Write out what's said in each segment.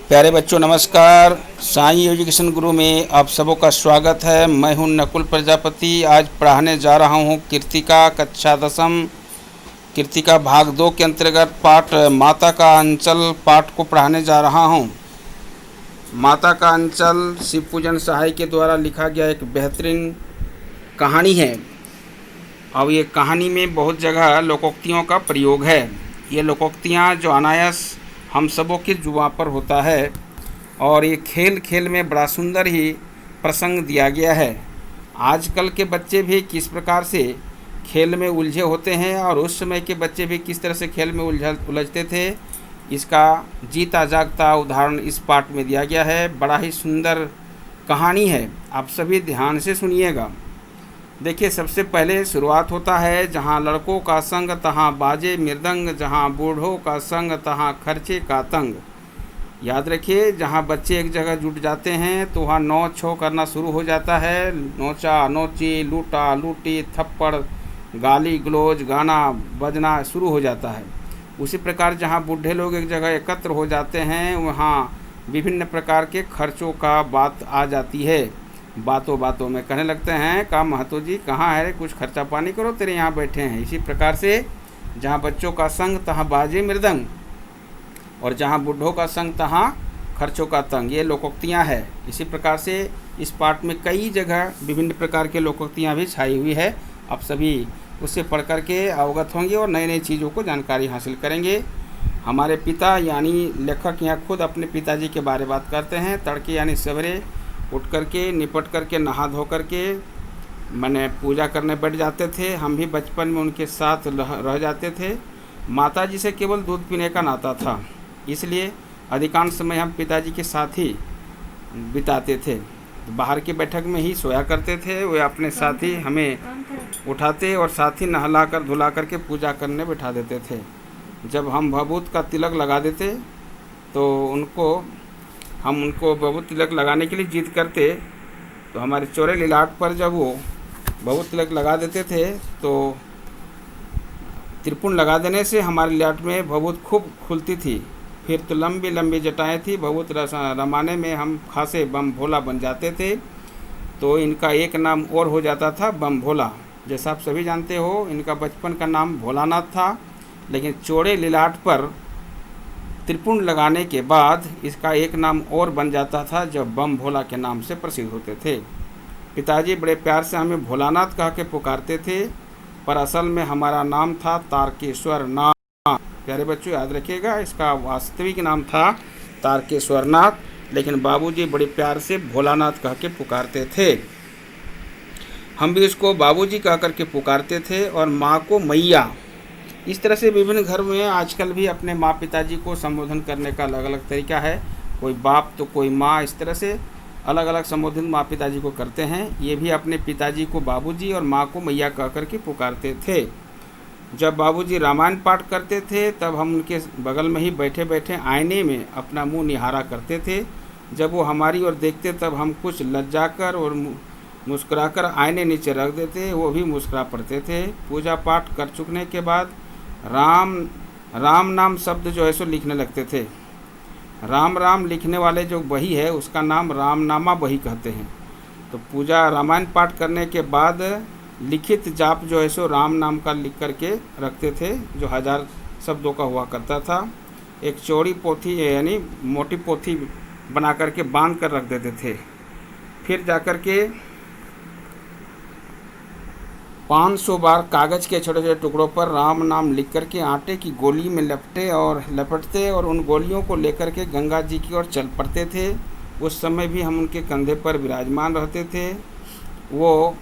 प्यारे बच्चों नमस्कार। साईं एजुकेशन गुरु में आप सबों का स्वागत है। मैं हूं नकुल प्रजापति। आज पढ़ाने जा रहा हूं कीर्तिका कक्षा 10 कीर्तिका भाग 2 के अंतर्गत पाठ माता का अंचल पाठ को पढ़ाने जा रहा हूं। माता का अंचल शिव पूजन सहाय के द्वारा लिखा गया एक बेहतरीन कहानी है। अब ये कहानी में बहुत जगह लोकोक्तियों का प्रयोग है। ये लोकोक्तियाँ जो अनायास हम सबों की जुबां पर होता है और ये खेल खेल में बड़ा सुंदर ही प्रसंग दिया गया है। आजकल के बच्चे भी किस प्रकार से खेल में उलझे होते हैं और उस समय के बच्चे भी किस तरह से खेल में उलझते थे, इसका जीता जागता उदाहरण इस पाठ में दिया गया है। बड़ा ही सुंदर कहानी है, आप सभी ध्यान से सुनिएगा। देखिए, सबसे पहले शुरुआत होता है, जहाँ लड़कों का संग तहाँ बाजे मृदंग, जहाँ बूढ़ों का संग तहाँ खर्चे का तंग। याद रखिए, जहाँ बच्चे एक जगह जुट जाते हैं तो वहाँ नोच छो करना शुरू हो जाता है। नोचा नोची, लूटा लूटी, थप्पड़, गाली गलौज, गाना बजना शुरू हो जाता है। उसी प्रकार जहाँ बूढ़े लोग एक जगह एकत्र हो जाते हैं वहाँ विभिन्न प्रकार के खर्चों का बात आ जाती है। बातों बातों में कहने लगते हैं, का महतो जी कहाँ है, कुछ खर्चा पानी करो, तेरे यहाँ बैठे हैं। इसी प्रकार से जहाँ बच्चों का संग तहाँ बाजे मृदंग और जहाँ बूढ़ों का संग तहाँ खर्चों का तंग, ये लोकोक्तियाँ हैं। इसी प्रकार से इस पाठ में कई जगह विभिन्न प्रकार के लोकोक्तियाँ भी छाई हुई है। आप सभी उससे पढ़ कर के अवगत होंगे और नई नई चीज़ों को जानकारी हासिल करेंगे। हमारे पिता यानी लेखक यहाँ खुद अपने पिताजी के बारे में बात करते हैं। तड़के यानी सवेरे उठ करके निपट करके नहा धो करके मैंने पूजा करने बैठ जाते थे। हम भी बचपन में उनके साथ रह जाते थे। माता जी से केवल दूध पीने का नाता था, इसलिए अधिकांश समय हम पिताजी के साथ ही बिताते थे। बाहर की बैठक में ही सोया करते थे। वे अपने साथ ही हमें उठाते और साथ ही नहला कर धुला करके पूजा करने बैठा देते थे। जब हम भभूत का तिलक लगा देते तो हम उनको भभूत तिलक लगाने के लिए जिद करते, तो हमारे चौड़े लिलाट पर जब वो भभूत तिलक लगा देते थे तो त्रिपुण लगा देने से हमारे लिलाट में भभूत खूब खुलती थी। फिर तो लंबी लंबी जटाएँ थी। भभूत रमाने में हम खासे बम भोला बन जाते थे। तो इनका एक नाम और हो जाता था, बम भोला। जैसा आप सभी जानते हो, इनका बचपन का नाम भोलानाथ था, लेकिन चौड़े लिलाट पर त्रिपुण लगाने के बाद इसका एक नाम और बन जाता था, जब बम भोला के नाम से प्रसिद्ध होते थे। पिताजी बड़े प्यार से हमें भोलानाथ कह के पुकारते थे, पर असल में हमारा नाम था तारकेश्वर नाथ। प्यारे बच्चों याद रखिएगा, इसका वास्तविक नाम था तारकेश्वर नाथ, लेकिन बाबूजी बड़े प्यार से भोलानाथ कह के पुकारते थे। हम भी इसको बाबूजी कह कर के पुकारते थे और माँ को मैया। इस तरह से विभिन्न घर में आजकल भी अपने माँ पिताजी को संबोधन करने का अलग अलग तरीका है। कोई बाप तो कोई माँ, इस तरह से अलग अलग संबोधन माँ पिताजी को करते हैं। ये भी अपने पिताजी को बाबूजी और माँ को मैया कह कर के पुकारते थे। जब बाबूजी रामायण पाठ करते थे तब हम उनके बगल में ही बैठे बैठे आईने में अपना मुँह निहारा करते थे। जब वो हमारी ओर देखते तब हम कुछ लज्जा कर और मुस्कुराकर आईने नीचे रख देते, वो भी मुस्कुरा पड़ते थे। पूजा पाठ कर चुकने के बाद राम नाम शब्द जो है सो लिखने लगते थे। राम राम लिखने वाले जो बही है उसका नाम रामनामा बही कहते हैं। तो पूजा रामायण पाठ करने के बाद लिखित जाप जो है सो राम नाम का लिख करके रखते थे, जो 1000 शब्दों का हुआ करता था। एक चौड़ी पोथी यानी मोटी पोथी बना करके बांध कर रख देते थे। फिर जाकर के 500 बार कागज़ के छोटे छोटे टुकड़ों पर राम नाम लिख करके आटे की गोली में लपटते और उन गोलियों को लेकर के गंगा जी की ओर चल पड़ते थे। उस समय भी हम उनके कंधे पर विराजमान रहते थे। वो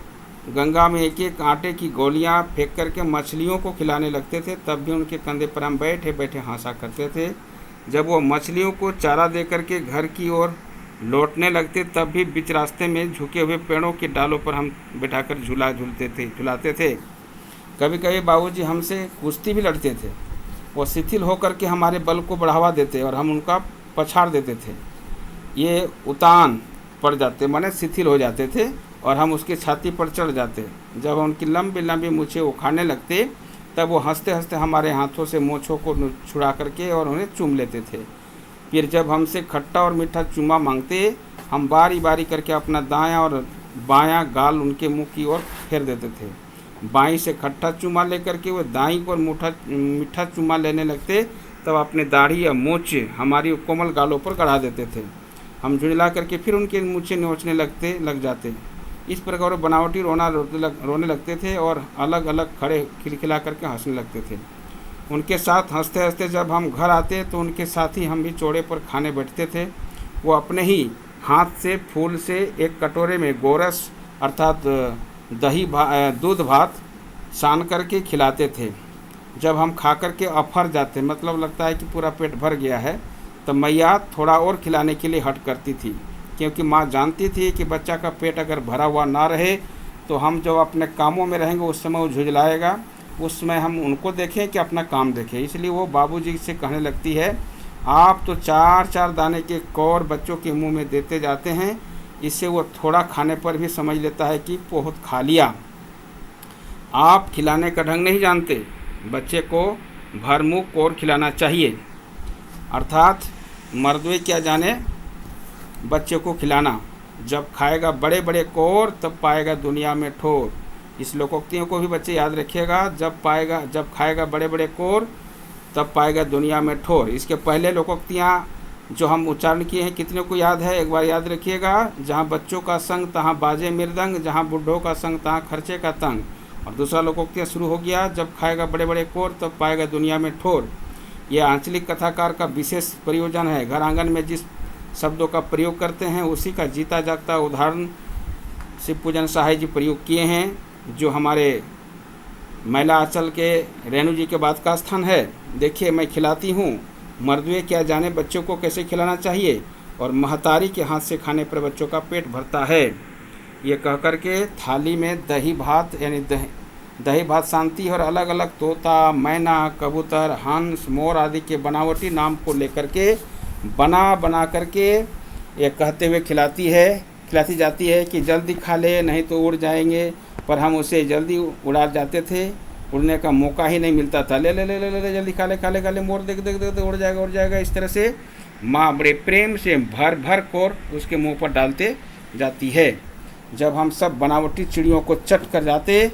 गंगा में एक एक आटे की गोलियां फेंक करके मछलियों को खिलाने लगते थे, तब भी उनके कंधे पर हम बैठे बैठे हंसा करते थे। जब वो मछलियों को चारा दे करके घर की ओर लौटने लगते तब भी बीच रास्ते में झुके हुए पेड़ों के डालों पर हम बिठाकर झुलाते थे। कभी कभी बाबूजी हमसे कुश्ती भी लड़ते थे। वो शिथिल होकर के हमारे बल को बढ़ावा देते और हम उनका पछाड़ देते थे। ये उतान पड़ जाते, माने शिथिल हो जाते थे और हम उसकी छाती पर चढ़ जाते। जब उनकी लंबी लंबी मूछें उखाड़ने लगते तब वो हंसते हंसते हमारे हाथों से मूँछों को छुड़ा करके और उन्हें चूम लेते थे। फिर जब हमसे खट्टा और मीठा चूमा मांगते, हम बारी बारी करके अपना दायां और बायां गाल उनके मुंह की ओर फेर देते थे। बाईं से खट्टा चूमा लेकर के वो दाईं पर मीठा चूमा लेने लगते, तब अपने दाढ़ी या मूंछ हमारी कोमल गालों पर गड़ा देते थे। हम झुंझला करके फिर उनके मूंछें नोचने लग जाते। इस प्रकार वो बनावटी रोने लगते थे और अलग अलग खड़े खिलखिला करके हंसने लगते थे। उनके साथ हंसते हंसते जब हम घर आते तो उनके साथ ही हम भी चौड़े पर खाने बैठते थे। वो अपने ही हाथ से फूल से एक कटोरे में गोरस अर्थात दूध भात सान करके खिलाते थे। जब हम खा करके अफर जाते, मतलब लगता है कि पूरा पेट भर गया है, तो मैया थोड़ा और खिलाने के लिए हट करती थी, क्योंकि माँ जानती थी कि बच्चा का पेट अगर भरा हुआ ना रहे तो हम जब अपने कामों में रहेंगे उस समय वो झुंझलाएगा, उस समय हम उनको देखें कि अपना काम देखें। इसलिए वो बाबूजी से कहने लगती है, आप तो 4-4 दाने के कौर बच्चों के मुंह में देते जाते हैं, इससे वो थोड़ा खाने पर भी समझ लेता है कि बहुत खा लिया। आप खिलाने का ढंग नहीं जानते, बच्चे को भर मुँह कौर खिलाना चाहिए। अर्थात मर्दवे क्या जाने बच्चे को खिलाना, जब खाएगा बड़े बड़े कौर तब पाएगा दुनिया में ठोर। इस लोकोक्तियों को भी बच्चे याद रखिएगा, जब खाएगा बड़े बड़े कौर तब पाएगा दुनिया में ठोर। इसके पहले लोकोक्तियाँ जो हम उच्चारण किए हैं कितने को याद है, एक बार याद रखिएगा। जहाँ बच्चों का संग तहाँ बाजे मृदंग, जहाँ बुढ़ों का संग तहाँ खर्चे का तंग। और दूसरा लोकोक्तियाँ शुरू हो गया, जब खाएगा बड़े बड़े कौर तब पाएगा दुनिया में ठोर। यह आंचलिक कथाकार का विशेष प्रयोजन है। घर आंगन में जिस शब्दों का प्रयोग करते हैं उसी का जीता जागता उदाहरण शिव पूजन सहाय जी प्रयोग किए हैं, जो हमारे मैला आंचल के रेणु जी के बाद का स्थान है। देखिए, मैं खिलाती हूँ, मर्दवे क्या जाने बच्चों को कैसे खिलाना चाहिए, और महतारी के हाथ से खाने पर बच्चों का पेट भरता है। ये कह कर के थाली में दही भात यानी दही भात शांति और अलग अलग तोता, मैना, कबूतर, हंस, मोर आदि के बनावटी नाम को लेकर के बना करके ये कहते हुए खिलाती जाती है कि जल्दी खा ले नहीं तो उड़ जाएंगे, पर हम उसे जल्दी उड़ा जाते थे, उड़ने का मौका ही नहीं मिलता था। ले ले ले ले ले जल्दी खा ले मोर देख देख देख उड़ जाएगा। इस तरह से माँ बड़े प्रेम से भर भर कर उसके मुंह पर डालते जाती है। जब हम सब बनावटी चिड़ियों को चट कर जाते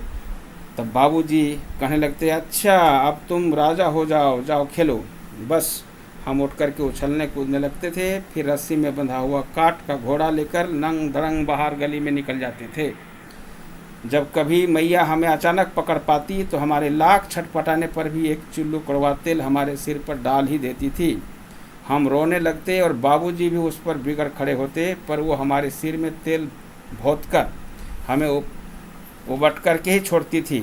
तब बाबूजी कहने लगते, अच्छा अब तुम राजा हो जाओ खेलो। बस हम उठ करके उछलने कूदने लगते थे, फिर रस्सी में बंधा हुआ काठ का घोड़ा लेकर नंग धड़ंग बाहर गली में निकल जाते थे। जब कभी मैया हमें अचानक पकड़ पाती तो हमारे लाख छटपटाने पर भी एक चुल्लू कड़वा तेल हमारे सिर पर डाल ही देती थी। हम रोने लगते और बाबूजी भी उस पर बिगड़ खड़े होते, पर वो हमारे सिर में तेल भोंत कर हमें उबट करके ही छोड़ती थी।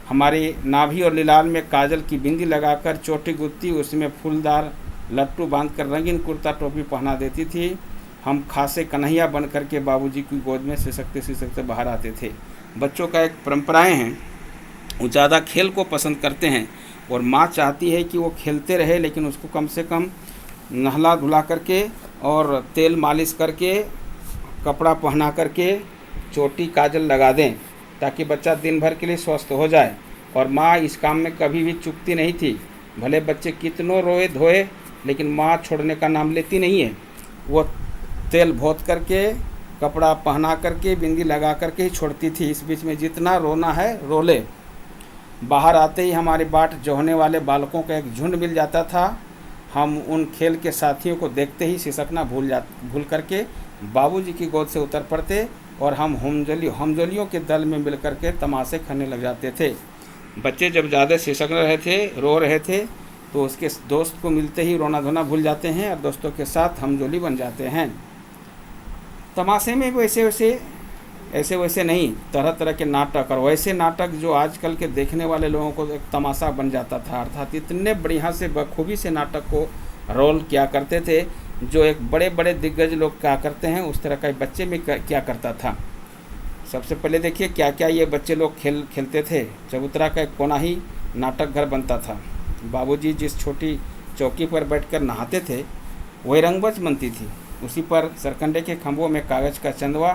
हमारी नाभि और लिलाल में काजल की बिंदी लगाकर चोटी गुत्ती, उसमें फूलदार लट्टू बांधकर रंगीन कुर्ता टोपी पहना देती थी। हम खासे कन्हैया बन करके बाबूजी की गोद में सिसकते बाहर आते थे। बच्चों का एक परंपराएं हैं, वो ज़्यादा खेल को पसंद करते हैं और माँ चाहती है कि वो खेलते रहे, लेकिन उसको कम से कम नहला धुला करके और तेल मालिश करके कपड़ा पहना करके चोटी काजल लगा दें, ताकि बच्चा दिन भर के लिए स्वस्थ हो जाए। और माँ इस काम में कभी भी चूकती नहीं थी। भले बच्चे कितनों रोए धोए, लेकिन माँ छोड़ने का नाम लेती नहीं है। वो तेल भोत करके कपड़ा पहना करके बिंदी लगा करके ही छोड़ती थी। इस बीच में जितना रोना है रो ले। बाहर आते ही हमारी बाट जोहने वाले बालकों का एक झुंड मिल जाता था। हम उन खेल के साथियों को देखते ही सिसकना भूल करके बाबूजी की गोद से उतर पड़ते और हम हमजोलियों के दल में मिल करके तमाशे करने लग जाते थे। बच्चे जब ज़्यादा सिसक रहे थे, रो रहे थे, तो उसके दोस्त को मिलते ही रोना धोना भूल जाते हैं और दोस्तों के साथ हमजोली बन जाते हैं। तमाशे में ऐसे वैसे नहीं, तरह तरह के नाटक, और वैसे नाटक जो आजकल के देखने वाले लोगों को एक तमाशा बन जाता था। अर्थात इतने बढ़िया से बखूबी से नाटक को रोल किया करते थे, जो एक बड़े बड़े दिग्गज लोग क्या करते हैं उस तरह का बच्चे में क्या करता था। सबसे पहले देखिए क्या क्या ये बच्चे लोग खेलते थे। चबूतरा का एक कोना ही नाटक घर बनता था। बाबूजी जिस छोटी चौकी पर बैठकर नहाते थे वही रंगमंच बनती थी। उसी पर सरकंडे के खंभों में कागज़ का चंदवा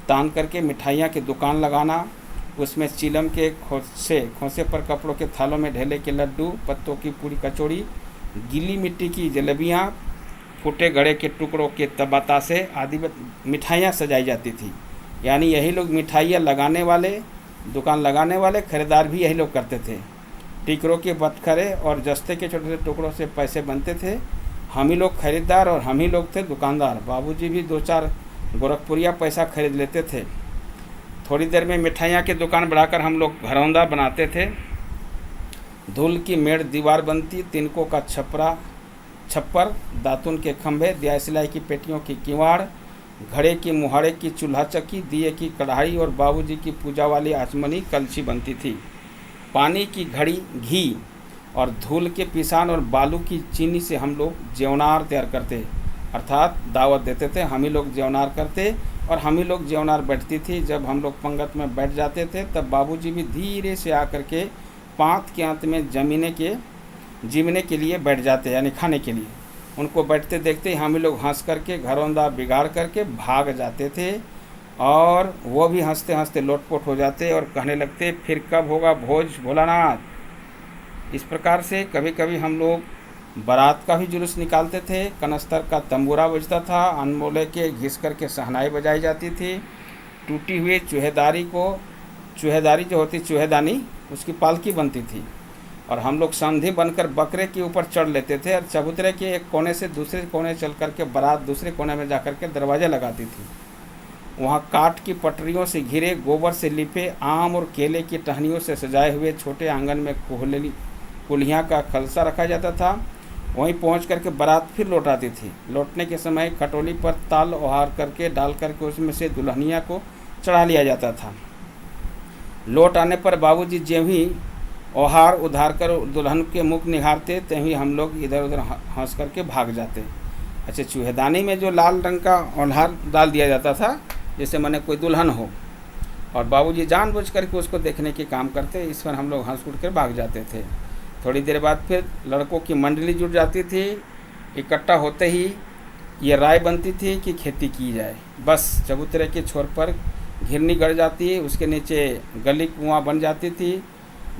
तान करके मिठाइयाँ की दुकान लगाना, उसमें चीलम के खोसे पर कपड़ों के थालों में ढेले के लड्डू, पत्तों की पूरी कचौड़ी, गीली मिट्टी की जलेबियाँ, फूटे गड़े के टुकड़ों के बतासे आदि मिठाइयाँ सजाई जाती थी। यानी यही लोग मिठाइयाँ लगाने वाले, दुकान लगाने वाले, खरीदार भी यही लोग करते थे। टिकरों के बटखरे और जस्ते के छोटे छोटे टुकड़ों से पैसे बनते थे। हम ही लोग खरीदार और हम ही लोग थे दुकानदार। बाबूजी भी 2-4 गोरखपुरिया पैसा खरीद लेते थे। थोड़ी देर में मिठाइयाँ की दुकान बढ़ाकर हम लोग घरौंदा बनाते थे। धूल की मेड़ दीवार बनती, तिनकों का छप्पर, दातुन के खंभे, दिया सिलाई की पेटियों की किवाड़, घड़े की मुहाड़े की चूल्हा चक्की, दिए की कढ़ाई और बाबूजी की पूजा वाली आचमनी कलछी बनती थी। पानी की घड़ी, घी और धूल के पिसान और बालू की चीनी से हम लोग जेवनार तैयार करते, अर्थात दावत देते थे। हम ही लोग जेवनार करते और हम ही लोग जेवनार बैठती थी। जब हम लोग पंगत में बैठ जाते थे तब बाबूजी भी धीरे से आकर के पाँत के अंत में जीमने के लिए बैठ जाते, यानी खाने के लिए। उनको बैठते देखते ही हम ही लोग हंस करके घरौंदा बिगाड़ करके भाग जाते थे और वो भी हंसते हंसते लोटपोट हो जाते और कहने लगते, फिर कब होगा भोज भोलानाथ। इस प्रकार से कभी कभी हम लोग बारात का भी जुलूस निकालते थे। कनस्तर का तंबूरा बजता था, अनमोले के घिस करके सहनाई बजाई जाती थी। टूटी हुई चूहेदारी जो होती चूहेदानी, उसकी पालकी बनती थी और हम लोग संधि बनकर बकरे के ऊपर चढ़ लेते थे और चबूतरे के एक कोने से दूसरे कोने चल करके बारात दूसरे कोने में जाकर के दरवाज़ा लगाती थी। वहाँ काठ की पटरियों से घिरे, गोबर से लिपे, आम और केले की टहनियों से सजाए हुए छोटे आंगन में कुल्हियाँ का कलसा रखा जाता था। वहीं पहुँच करके बारात फिर लौट आती थी। लौटने के समय खटोली पर ताल ओहार करके डाल करके उसमें से दुल्हनिया को चढ़ा लिया जाता था। लौट आने पर बाबूजी ज्यों ही ओहार उधार कर दुल्हन के मुख निहारते तभी हम लोग इधर उधर हंस करके भाग जाते। अच्छा, चूहेदानी में जो लाल रंग का ओढ़ार डाल दिया जाता था, जैसे माने कोई दुल्हन हो, और बाबूजी जानबूझ करके उसको देखने के काम करते। इस पर हम लोग हंस उठ कर भाग जाते थे। थोड़ी देर बाद फिर लड़कों की मंडली जुट जाती थी। इकट्ठा होते ही ये राय बनती थी कि खेती की जाए। बस चबूतरे के छोर पर घिरनी गड़ जाती, उसके नीचे गली कुआं बन जाती थी।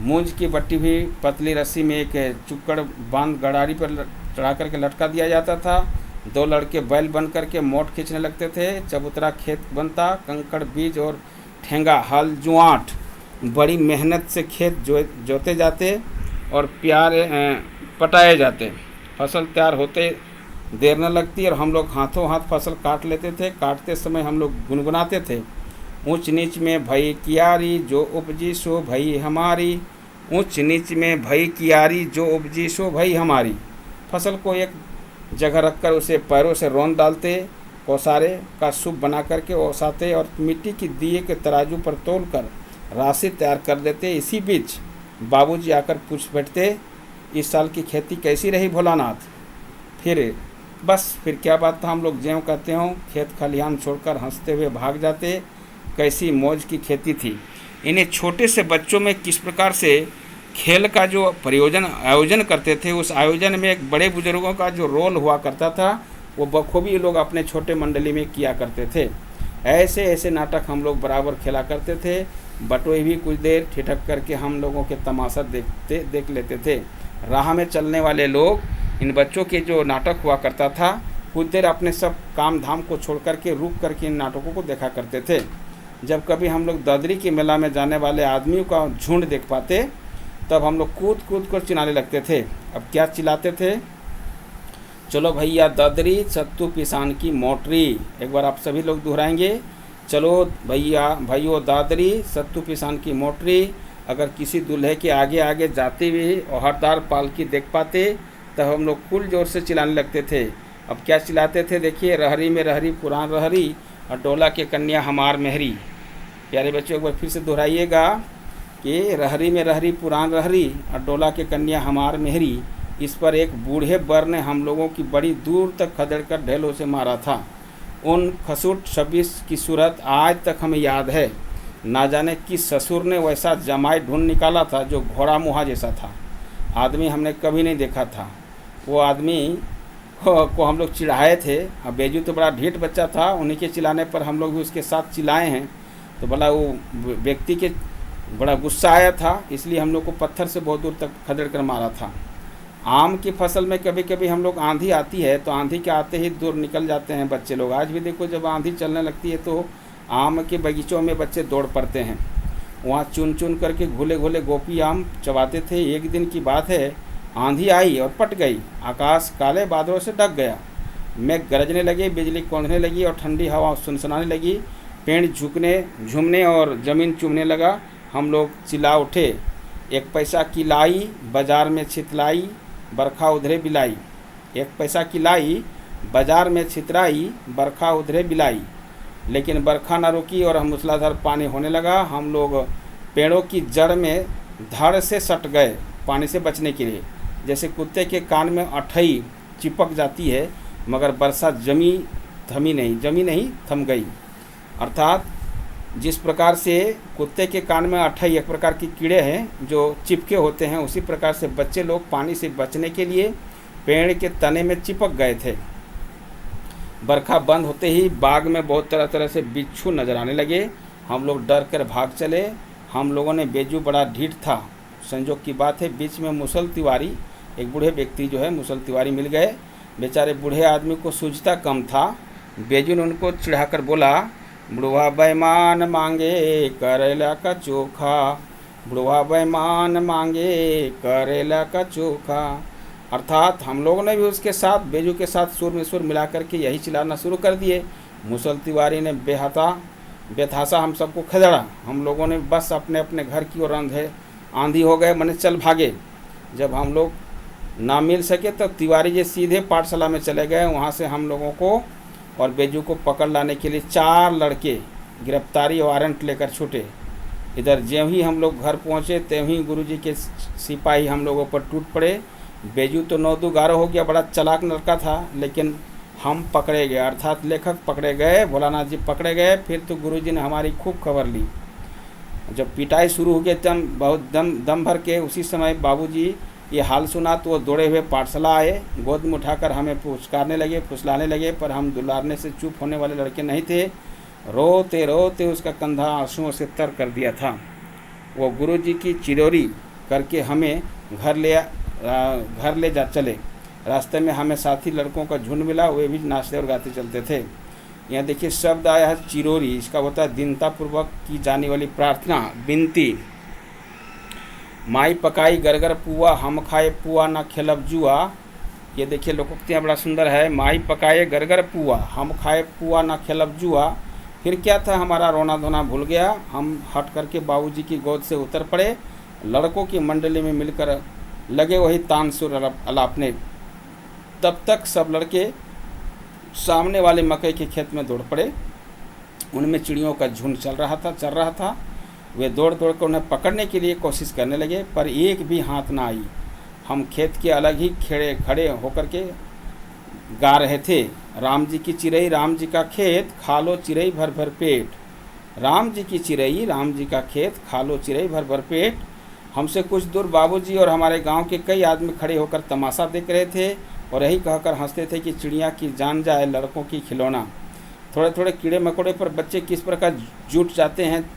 मूंज की बट्टी भी पतली रस्सी में एक चुक्कड़ बांध गड़ारी पर चढ़ा करके लटका दिया जाता था। 2 लड़के बैल बन करके मोट खींचने लगते थे। चबूतरा खेत बनता, कंकड़ बीज और ठेंगा हल जुआट बड़ी मेहनत से खेत जोते जाते और पटाए जाते। फसल तैयार होते देर न लगती और हम लोग हाथों हाथ फसल काट लेते थे। काटते समय हम लोग गुनगुनाते थे, ऊंच नीच में भई कियारी जो उपजी सो भई हमारी, ऊंच नीच में भई कियारी जो उपजी सो भई हमारी। फसल को एक जगह रखकर उसे पैरों से रौंद डालते, ओसारे का सूप बना करके ओसाते और मिट्टी की दिए के तराजू पर तोल कर राशि तैयार कर देते। इसी बीच बाबूजी आकर पूछ बैठते, इस साल की खेती कैसी रही भोलानाथ। फिर क्या बात था, हम लोग ज्यों कहते हों खेत खलिहान छोड़कर हंसते हुए भाग जाते। कैसी मौज की खेती थी। इन्हें छोटे से बच्चों में किस प्रकार से खेल का जो आयोजन करते थे, उस आयोजन में एक बड़े बुजुर्गों का जो रोल हुआ करता था वो बखूबी लोग अपने छोटे मंडली में किया करते थे। ऐसे ऐसे नाटक हम लोग बराबर खेला करते थे। बटोई भी कुछ देर ठिठक करके हम लोगों के तमाशा देख लेते थे। राह में चलने वाले लोग इन बच्चों के जो नाटक हुआ करता था कुछ देर अपने सब काम धाम को छोड़ करके रुक करके इन नाटकों को देखा करते थे। जब कभी हम लोग दादरी के मेला में जाने वाले आदमियों का झुंड देख पाते तब हम लोग कूद कूद कर चिल्लाने लगते थे। अब क्या चिल्लाते थे, चलो भैया दादरी सत्तू पिसान की मोटरी। एक बार आप सभी लोग दोहराएंगे, चलो भैया भाइयों दादरी सत्तू पिसान की मोटरी। अगर किसी दूल्हे के आगे आगे जाते हुए ओहरदार पालकी देख पाते तब हम लोग फुल जोर से चिल्लाने लगते थे। अब क्या चिल्लाते थे देखिए, रहरी में रहरी पुरान रहरी और डोला के कन्या हमार मेहरी। प्यारे बच्चों, एक बार फिर से दोहराइएगा कि रहरी में रहरी पुरान रहरी और डोला के कन्या हमार मेहरी। इस पर एक बूढ़े बर ने हम लोगों की बड़ी दूर तक खदेड़कर ढेलों से मारा था। उन खसूट 26 की सूरत आज तक हमें याद है। ना जाने किस ससुर ने वैसा जमाई ढूंढ निकाला था जो घोड़ा मुहा जैसा था। आदमी हमने कभी नहीं देखा था। वो आदमी को हम लोग चिढ़ाए थे। अब बेजू तो बड़ा ढीठ बच्चा था, उन्हीं के चिल्लाने पर हम लोग भी उसके साथ चिल्लाए हैं। तो भला वो व्यक्ति के बड़ा गुस्सा आया था, इसलिए हम लोग को पत्थर से बहुत दूर तक खदेड़ कर मारा था। आम की फसल में कभी कभी हम लोग आंधी आती है तो आंधी के आते ही दूर निकल जाते हैं बच्चे लोग। आज भी देखो जब आंधी चलने लगती है तो आम के बगीचों में बच्चे दौड़ पड़ते हैं, वहाँ चुन चुन करके घुले घुले गोपी आम चबाते थे। एक दिन की बात है, आंधी आई और पट गई, आकाश काले बादलों से ढक गया, मेघ गरजने लगे, बिजली कौंधने लगी और ठंडी हवा सुनसनाने लगी, पेड़ झुकने झूमने और ज़मीन चूमने लगा। हम लोग चिल्ला उठे, 1 पैसा की लाई बाजार में छितलाई, बरखा उधरे बिलाई। 1 पैसा की लाई बाजार में छितराई, बरखा उधरे बिलाई। लेकिन बरखा न रुकी और हम मूसलाधार पानी होने लगा। हम लोग पेड़ों की जड़ में धड़ से सट गए पानी से बचने के लिए। जैसे कुत्ते के कान में अठई चिपक जाती है, मगर वर्षा जमी नहीं थम गई। अर्थात जिस प्रकार से कुत्ते के कान में अठई एक प्रकार की कीड़े हैं जो चिपके होते हैं, उसी प्रकार से बच्चे लोग पानी से बचने के लिए पेड़ के तने में चिपक गए थे। बरखा बंद होते ही बाग में बहुत तरह तरह से बिच्छू नजर आने लगे। हम लोग डर कर भाग चले। हम लोगों ने बेजू बड़ा ढीठ था। संजोग की बात है, बीच में मुसल तिवारी, एक बूढ़े व्यक्ति जो है मुसल तिवारी मिल गए। बेचारे बूढ़े आदमी को सूझता कम था। बेजू ने उनको चिढ़ाकर बोला, बुढ़वा बेईमान मांगे करेला का चोखा, बुढ़वा बेईमान मांगे करेला का चोखा। अर्थात हम लोगों ने भी उसके साथ बेजू के साथ सुर में सुर मिला करके यही चिल्लाना शुरू कर दिए। मुसल तिवारी ने बेतहासा हम सबको खदेड़ा। हम लोगों ने बस अपने अपने घर की ओर आंधी हो गए, मने चल भागे। जब हम लोग ना मिल सके तो तिवारी जी सीधे पाठशाला में चले गए। वहाँ से हम लोगों को और बेजू को पकड़ लाने के लिए 4 लड़के गिरफ्तारी वारंट लेकर छूटे। इधर ज्यों ही हम लोग घर पहुँचे त्यों ही गुरुजी के सिपाही हम लोगों पर टूट पड़े। बेजू तो 9-2-11 हो गया, बड़ा चालाक लड़का था, लेकिन हम पकड़े गए, अर्थात लेखक पकड़े गए, भोलानाथ जी पकड़े गए। फिर तो गुरुजी ने हमारी खूब खबर ली। जब पिटाई शुरू हो गई तब बहुत दम भर के उसी समय बाबूजी ये हाल सुना तो वो दौड़े हुए पाठशाला आए, गोद में उठाकर हमें पुचकारने लगे, फुसलाने लगे, पर हम दुलारने से चुप होने वाले लड़के नहीं थे। रोते रोते उसका कंधा आंसुओं से तर कर दिया था। वो गुरुजी की चिरौरी करके हमें घर ले जा चले। रास्ते में हमें साथी लड़कों का झुंड मिला, वे भी नाचते और गाते चलते थे। यहाँ देखिए शब्द आया है चिरौरी, इसका होता है दीनतापूर्वक की जाने वाली प्रार्थना, विनती। माई पकाई गरगर पुआ, हम खाए पुआ ना खेलब जुआ। ये देखिए लोकोक्तियाँ बड़ा सुंदर है। माई पकाए गरगर पुआ, हम खाए पुआ ना खेलब जुआ। फिर क्या था, हमारा रोना धोना भूल गया। हम हट करके बाबूजी की गोद से उतर पड़े। लड़कों की मंडली में मिलकर लगे वही तानसुर अलापने। तब तक सब लड़के सामने वाले मकई के खेत में दौड़ पड़े। उनमें चिड़ियों का झुंड चल रहा था। वे दौड़ दौड़ कर उन्हें पकड़ने के लिए कोशिश करने लगे, पर एक भी हाथ ना आई। हम खेत के अलग ही खड़े होकर के गा रहे थे, राम जी की चिरई राम जी का खेत, खा लो चिरई भर भर पेट। राम जी की चिरई राम जी का खेत, खा लो चिरई भर भर पेट। हमसे कुछ दूर बाबूजी और हमारे गांव के कई आदमी खड़े होकर तमाशा देख रहे थे और यही कहकर हंसते थे कि चिड़िया की जान जाए लड़कों की खिलौना। थोड़े थोड़े कीड़े मकोड़े पर बच्चे किस प्रकार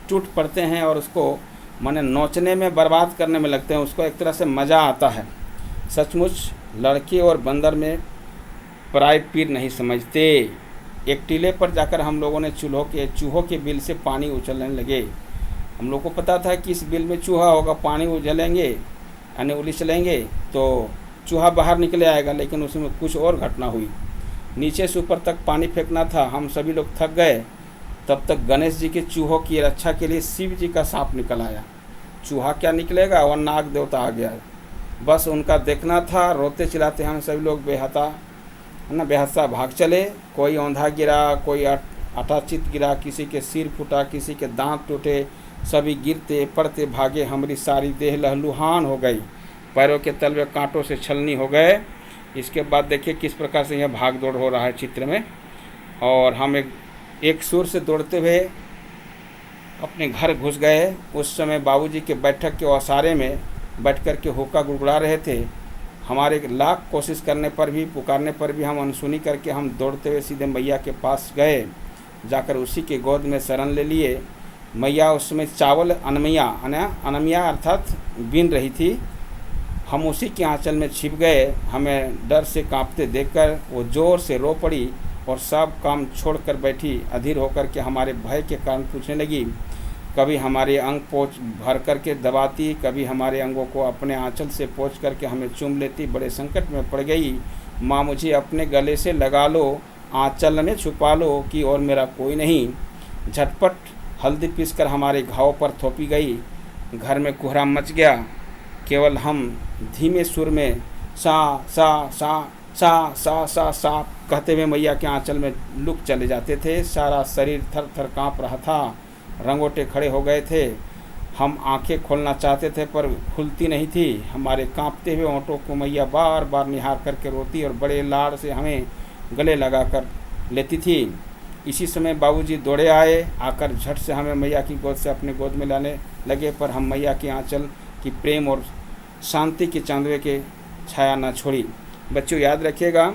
टूट पड़ते हैं और उसको माने नोचने में बर्बाद करने में लगते हैं। उसको एक तरह से मज़ा आता है। सचमुच लड़के और बंदर में पराई पीर नहीं समझते। एक टीले पर जाकर हम लोगों ने चूहों के बिल से पानी उछलने लगे। हम लोग को पता था कि इस बिल में चूहा होगा, पानी उछलेंगे यानी उछलेंगे तो चूहा बाहर निकले आएगा, लेकिन उसमें कुछ और घटना हुई। नीचे से ऊपर तक पानी फेंकना था, हम सभी लोग थक गए। तब तक गणेश जी के चूहों की रक्षा के लिए शिव जी का सांप निकल आया। चूहा क्या निकलेगा, वह नाग देवता आ गया। बस उनका देखना था। रोते चिल्लाते हम सभी लोग बेहसा भाग चले। कोई औंधा गिरा, कोई अटाचित गिरा, किसी के सिर फूटा, किसी के दांत टूटे। सभी गिरते पड़ते भागे। हमारी सारी देह लहलुहान हो गई, पैरों के तलवे कांटों से छलनी हो गए। इसके बाद देखिए किस प्रकार से यह भाग दौड़ हो रहा है चित्र में। और हम एक सुर से दौड़ते हुए अपने घर घुस गए। उस समय बाबूजी के बैठक के ओसारे में बैठ कर के होका गुड़गुड़ा रहे थे। हमारे लाख कोशिश करने पर भी, पुकारने पर भी हम अनसुनी करके हम दौड़ते हुए सीधे मैया के पास गए। जाकर उसी के गोद में शरण ले लिए। मैया उस समय चावल अनमिया अर्थात बीन रही थी। हम उसी के आंचल में छिप गए। हमें डर से कांपते देखकर वो ज़ोर से रो पड़ी और सब काम छोड़कर बैठी, अधीर होकर के हमारे भय के कारण पूछने लगी। कभी हमारे अंग पोंछ भर करके दबाती, कभी हमारे अंगों को अपने आंचल से पोंछ करके हमें चूम लेती। बड़े संकट में पड़ गई। माँ मुझे अपने गले से लगा लो, आंचल में छुपा लो कि और मेरा कोई नहीं। झटपट हल्दी पीसकर हमारे घाव पर थोपी गई। घर में कोहराम मच गया। केवल हम धीमे सुर में सा सा सा सा सा सा सा कहते हुए मैया के आंचल में लुक चले जाते थे। सारा शरीर थर थर काँप रहा था, रंगोटे खड़े हो गए थे। हम आंखें खोलना चाहते थे पर खुलती नहीं थी। हमारे कांपते हुए होंठों को मैया बार बार निहार करके रोती और बड़े लाड़ से हमें गले लगा कर लेती थी। इसी समय बाबूजी दौड़े आए। आकर झट से हमें मैया की गोद से अपने गोद में लाने लगे, पर हम मैया के आंचल की प्रेम और शांति के चांदवे के छाया न छोड़ी। बच्चों याद रखिएगा,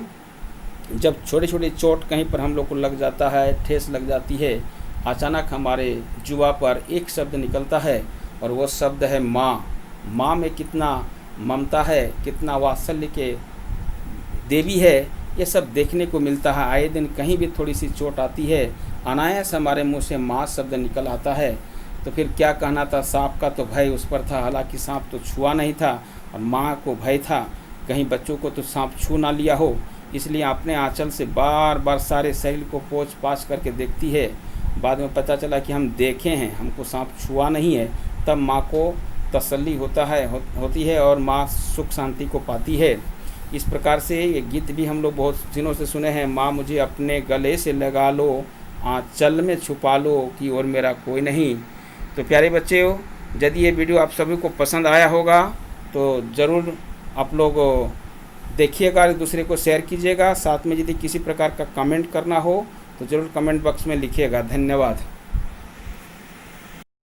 जब छोटे छोटे चोट कहीं पर हम लोग को लग जाता है, ठेस लग जाती है, अचानक हमारे जुबां पर एक शब्द निकलता है और वो शब्द है माँ। माँ में कितना ममता है, कितना वात्सल्य के देवी है, ये सब देखने को मिलता है। आए दिन कहीं भी थोड़ी सी चोट आती है, अनायास हमारे मुंह से माँ शब्द निकल आता है। तो फिर क्या कहना था, सांप का तो भय उस पर था, हालांकि सांप तो छुआ नहीं था और माँ को भय था कहीं बच्चों को तो सांप छू ना लिया हो। इसलिए अपने आंचल से बार बार सारे शरीर को पोंछ पाछ करके देखती है। बाद में पता चला कि हम देखे हैं, हमको सांप छुआ नहीं है। तब माँ को तसल्ली होती है और माँ सुख शांति को पाती है। इस प्रकार से ये गीत भी हम लोग बहुत दिनों से सुने हैं। माँ मुझे अपने गले से लगा लो, आंचल में छुपा लो कि और मेरा कोई नहीं। तो प्यारे बच्चों, यदि ये वीडियो आप सभी को पसंद आया होगा तो ज़रूर आप लोग देखिएगा, एक दूसरे को शेयर कीजिएगा। साथ में यदि किसी प्रकार का कमेंट करना हो तो ज़रूर कमेंट बॉक्स में लिखिएगा। धन्यवाद।